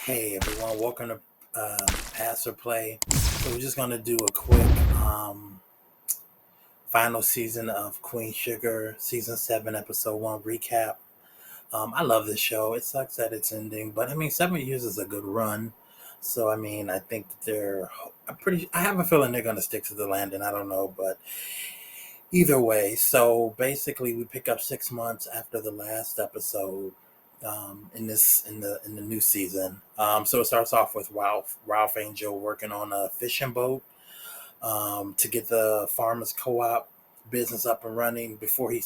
Hey everyone, welcome to Pass or Play. So we're just gonna do a quick final season of Queen Sugar, season 7, episode 1 recap. I love this show. It sucks that it's ending, but I mean, 7 years is a good run. So I mean, I think that they're. I have a feeling they're gonna stick to the landing. I don't know, but either way. So basically, we pick up 6 months after the last episode in the new season. So it starts off with Ralph Angel working on a fishing boat to get the farmers co-op business up and running before he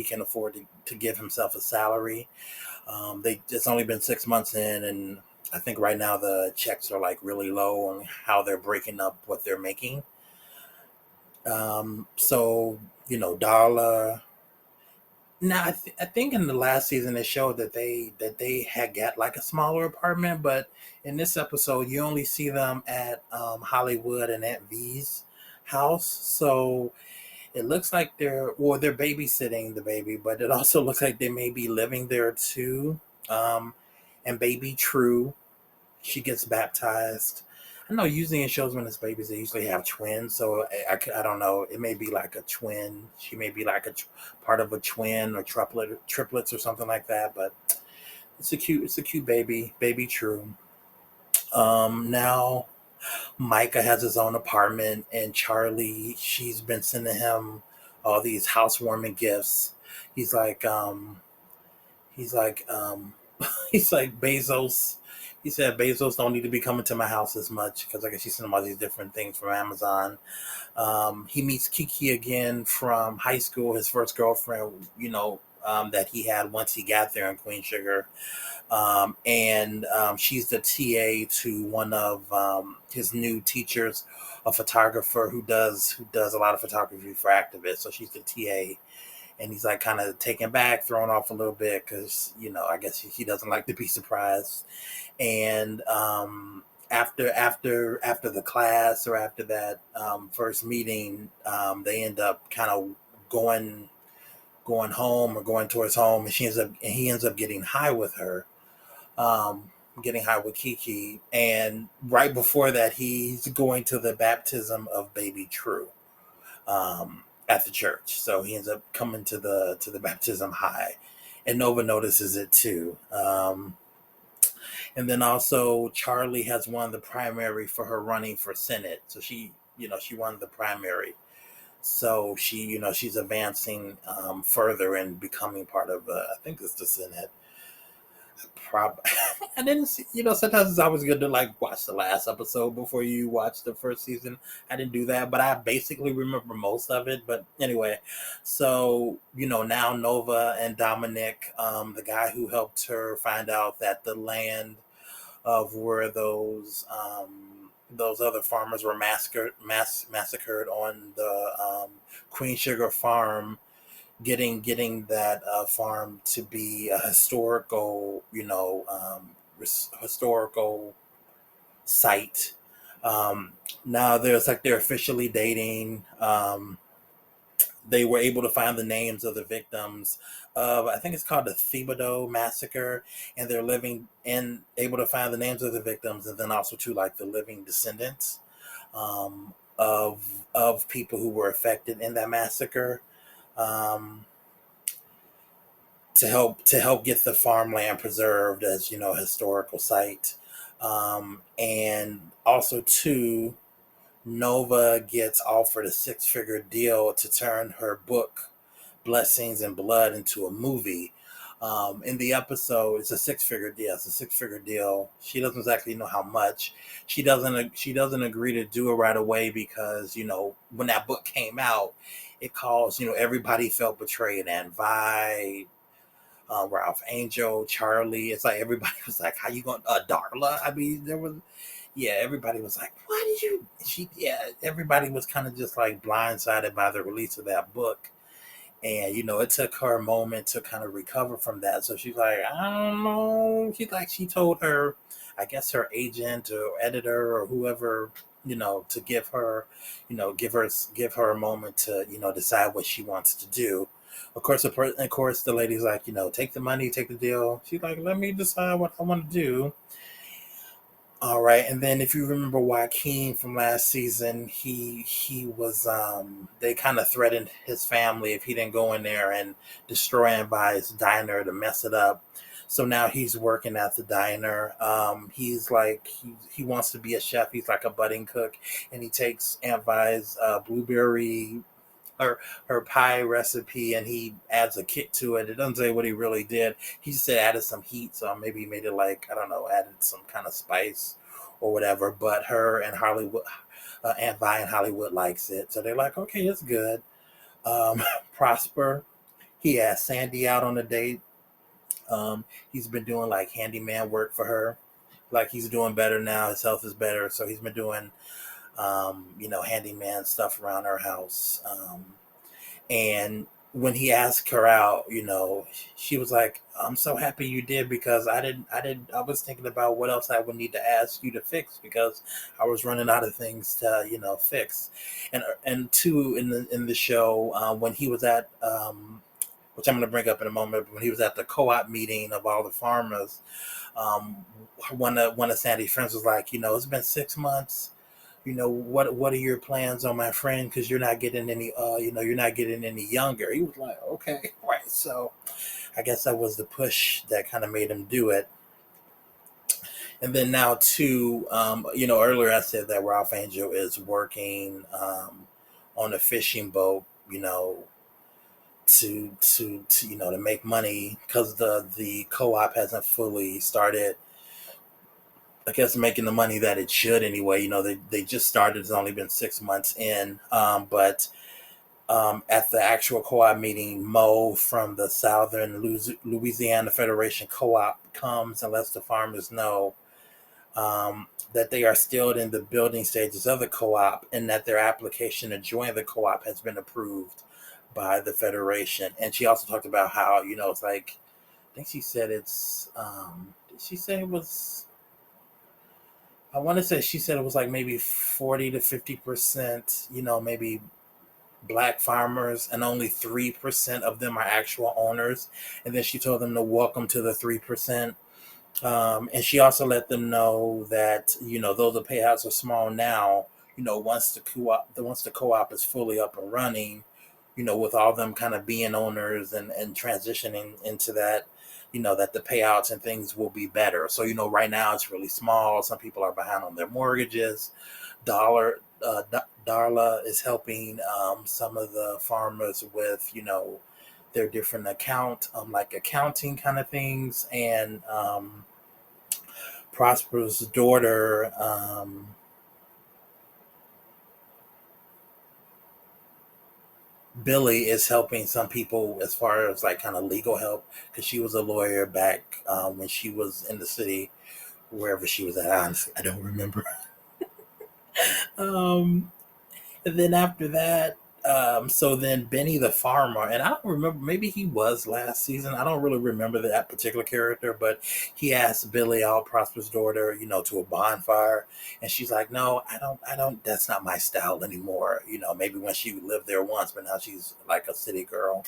can afford to give himself a salary. They It's only been 6 months in, and I think right now the checks are like really low on how they're breaking up what they're making. So Darla. Now, I think in the last season it showed that they had got like a smaller apartment, but in this episode you only see them at Hollywood and Aunt V's house. So it looks like they're babysitting the baby, but it also looks like they may be living there too. Um, and baby True, she gets baptized. I know usually in shows when it's babies, they usually have twins. So I don't know. It may be like a twin. She may be like part of a twin or triplets or something like that. But it's a cute baby True. Now Micah has his own apartment, and Charlie, she's been sending him all these housewarming gifts. He's like, he's like, he's like Bezos. He said Bezos don't need to be coming to my house as much because I guess he's sending all these different things from Amazon. He meets Kiki again from high school, his first girlfriend, that he had once he got there in Queen Sugar. And she's the TA to one of his new teachers, a photographer who does a lot of photography for activists. So she's the TA, and he's like kind of taken back, thrown off a little bit because I guess he doesn't like to be surprised. And after the class or after that first meeting, they end up kind of going home or going towards home, and he ends up getting high with her, getting high with Kiki. And right before that, he's going to the baptism of baby True at the church. So he ends up coming to the baptism high, and Nova notices it too. And then also Charlie has won the primary for her running for Senate. So she won the primary. So she's advancing further and becoming part of I think it's the Senate. I didn't see. Sometimes it's always good to like watch the last episode before you watch the first season. I didn't do that, but I basically remember most of it. But anyway, so now Nova and Dominic, the guy who helped her find out that the land of where those other farmers were massacred on the Queen Sugar farm, getting that farm to be a historical site. Now they're officially dating. They were able to find the names of the victims of, I think it's called the Thibodeau massacre, and they're living and able to find the names of the victims, and then also to like the living descendants of people who were affected in that massacre. Um, to help get the farmland preserved as historical site, and also too, Nova gets offered a six-figure deal to turn her book Blessings and Blood into a movie. In the episode, it's a six-figure deal. It's a six-figure deal. She doesn't exactly know how much. She doesn't agree to do it right away because when that book came out, it caused everybody felt betrayed, and Vi, Ralph Angel, Charlie. It's like everybody was like, "How you going, Darla?" I mean, there was, yeah, everybody was like, "Why did you?" Yeah, everybody was kind of just like blindsided by the release of that book, and it took her a moment to kind of recover from that. So she's like, "I don't know." She told her, I guess her agent or editor or whoever, to give her a moment to decide what she wants to do. Of course, the lady's like, take the money, take the deal. She's like, let me decide what I want to do. All right, and then if you remember Joaquin from last season, he was they kind of threatened his family if he didn't go in there and destroy and buy his diner to mess it up. So now he's working at the diner. He's like he wants to be a chef. He's like a budding cook, and he takes Aunt Vi's blueberry her her pie recipe and he adds a kick to it. It doesn't say what he really did. He just said added some heat, so maybe he made it like I don't know, added some kind of spice or whatever. But her and Hollywood, Aunt Vi and Hollywood likes it, so they're like, okay, it's good. Prosper, he asked Sandy out on a date. He's been doing like handyman work for her. Like he's doing better now. His health is better, so he's been doing handyman stuff around her house. And when he asked her out, she was like, "I'm so happy you did because I was thinking about what else I would need to ask you to fix because I was running out of things to, fix." And two in the show when he was at which I'm going to bring up in a moment, but when he was at the co-op meeting of all the farmers, um, one of Sandy's friends was like, it's been 6 months. What are your plans on my friend? Because you're not getting any, you're not getting any younger. He was like, okay, right. So I guess that was the push that kind of made him do it. And then now too, earlier I said that Ralph Angel is working on a fishing boat, to make money because the co-op hasn't fully started, I guess, making the money that it should anyway. They just started. It's only been 6 months in. But at the actual co-op meeting, Mo from the Southern Louisiana Federation Co-op comes and lets the farmers know that they are still in the building stages of the co-op and that their application to join the co-op has been approved by the Federation. And she also talked about how, it's like, I think she said did she say it was, I want to say she said it was like maybe 40 to 50%, maybe black farmers, and only 3% of them are actual owners. And then she told them to welcome to the 3%. And she also let them know that, though the payouts are small now, once the co-op is fully up and running, with all them kind of being owners and transitioning into that, that the payouts and things will be better. So, right now it's really small. Some people are behind on their mortgages. Darla is helping some of the farmers with, their different like accounting kind of things. And Prosper's daughter, Billy, is helping some people as far as like kind of legal help because she was a lawyer back when she was in the city, wherever she was at. Honestly, I don't remember. um, and then after that, so then Benny the farmer, and I don't remember, maybe he was last season. I don't really remember that particular character, but he asked Billy out, Prosper's daughter, to a bonfire, and she's like, "No, I don't. That's not my style anymore." Maybe when she lived there once, but now she's like a city girl.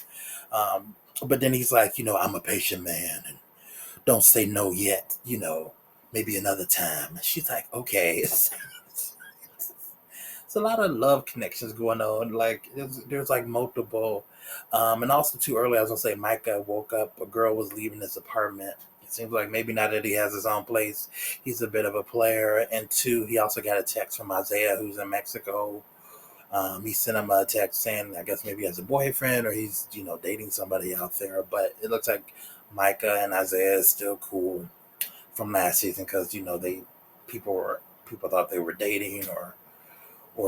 But then he's like, "I'm a patient man, and don't say no yet. Maybe another time." And she's like, "Okay." It's a lot of love connections going on. Like there's like multiple, and also too early. I was gonna say Micah woke up. A girl was leaving his apartment. It seems like maybe now that he has his own place, he's a bit of a player. And two, he also got a text from Isaiah, who's in Mexico. He sent him a text saying, I guess maybe he has a boyfriend or he's dating somebody out there. But it looks like Micah and Isaiah is still cool from last season because people thought they were dating or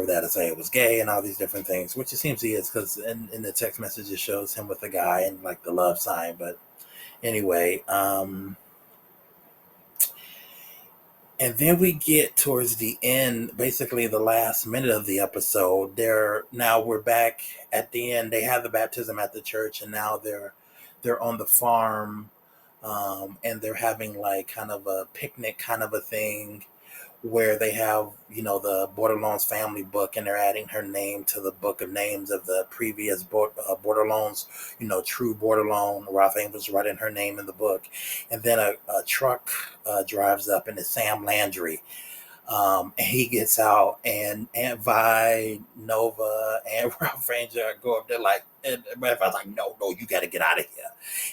that Isaiah was gay and all these different things, which it seems he is because in the text message it shows him with a guy and like the love sign. But anyway, and then we get towards the end, basically the last minute of the episode. We're back at the end. They have the baptism at the church, and now they're on the farm, and they're having like kind of a picnic kind of a thing where they have, the Borderlones family book and they're adding her name to the book of names of the previous Borderlones, true Borderlone. Ralph was writing her name in the book. And then a truck drives up and it's Sam Landry. And he gets out, and Aunt Vi, Nova, and Ralph Ranger go up there like, and Ralph was like, no, no, you got to get out of here.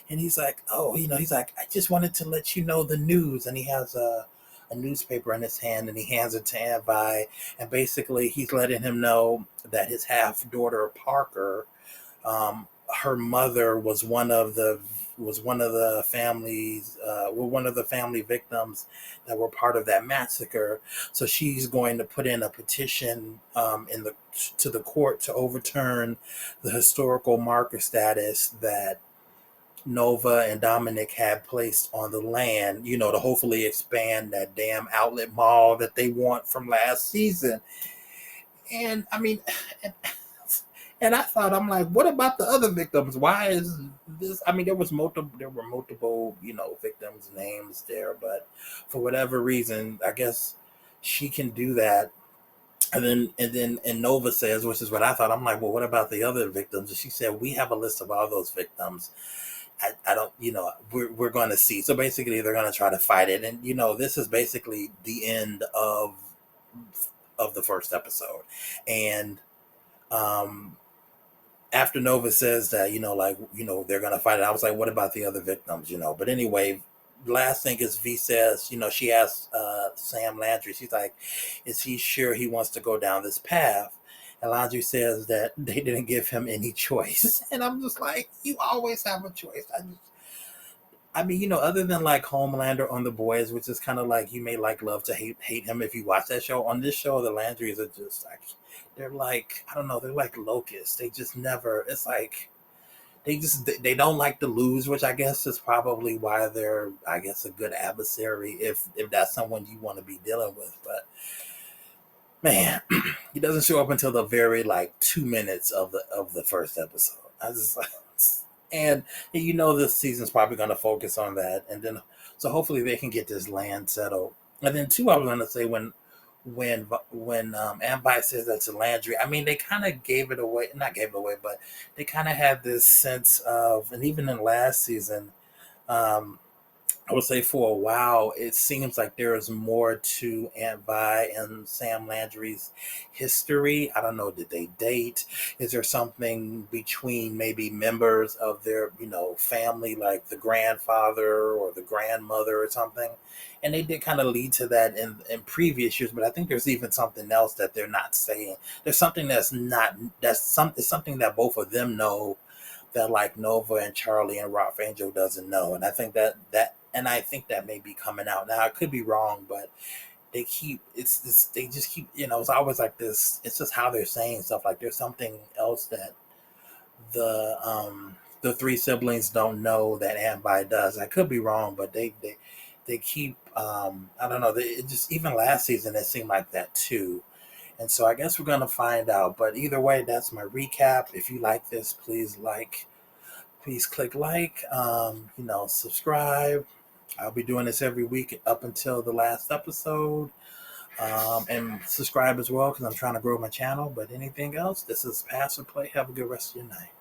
And he's like, oh, he's like, I just wanted to let you know the news. And he has a newspaper in his hand, and he hands it to Aunt Vi. And basically, he's letting him know that his half daughter, Parker, um, her mother was one of the family victims that were part of that massacre. So she's going to put in a petition in the to the court to overturn the historical marker status that Nova and Dominic had placed on the land, to hopefully expand that damn outlet mall that they want from last season. And I mean, and I thought, I'm like, what about the other victims? Why is this? I mean, there were multiple, victims' names there, but for whatever reason, I guess she can do that. And Nova says, which is what I thought. I'm like, well, what about the other victims? And she said, we have a list of all those victims. I don't, we're going to see. So basically, they're going to try to fight it, and this is basically the end of the first episode, and um after Nova says that, they're gonna fight it, I was like, what about the other victims, But anyway, last thing is V says, she asks Sam Landry, she's like, is he sure he wants to go down this path? And Landry says that they didn't give him any choice. And I'm just like, you always have a choice. I mean, other than like Homelander on The Boys, which is kind of like you may like love to hate him if you watch that show. On this show, the Landrys are just like, they're like, I don't know, they're like locusts. They just never. It's like they don't like to lose, which I guess is probably why they're, I guess, a good adversary if that's someone you want to be dealing with. But man, he doesn't show up until the very like 2 minutes of the first episode. I just like, and this season's probably going to focus on that, and then so hopefully they can get this land settled. And then two, I was going to say when Aunt Vi says that to Landry, I mean they kind of gave it away, not gave it away, but they kind of had this sense of, and even in last season, um, I would say for a while, it seems like there is more to Aunt Vi and Sam Landry's history. I don't know, did they date? Is there something between maybe members of their, family, like the grandfather or the grandmother or something? And they did kind of lead to that in previous years, but I think there's even something else that they're not saying. There's something it's something that both of them know that like Nova and Charlie and Rock Angel doesn't know. And I think that may be coming out now. I could be wrong, but they just keep, it's always like this. It's just how they're saying stuff. Like there's something else that the three siblings don't know that Aunt Vi does. I could be wrong, but they keep, I don't know. It just, even last season, it seemed like that too. And so I guess we're going to find out. But either way, that's my recap. If you like this, please click like, subscribe. I'll be doing this every week up until the last episode. And subscribe as well because I'm trying to grow my channel. But anything else, this is Pass or Play. Have a good rest of your night.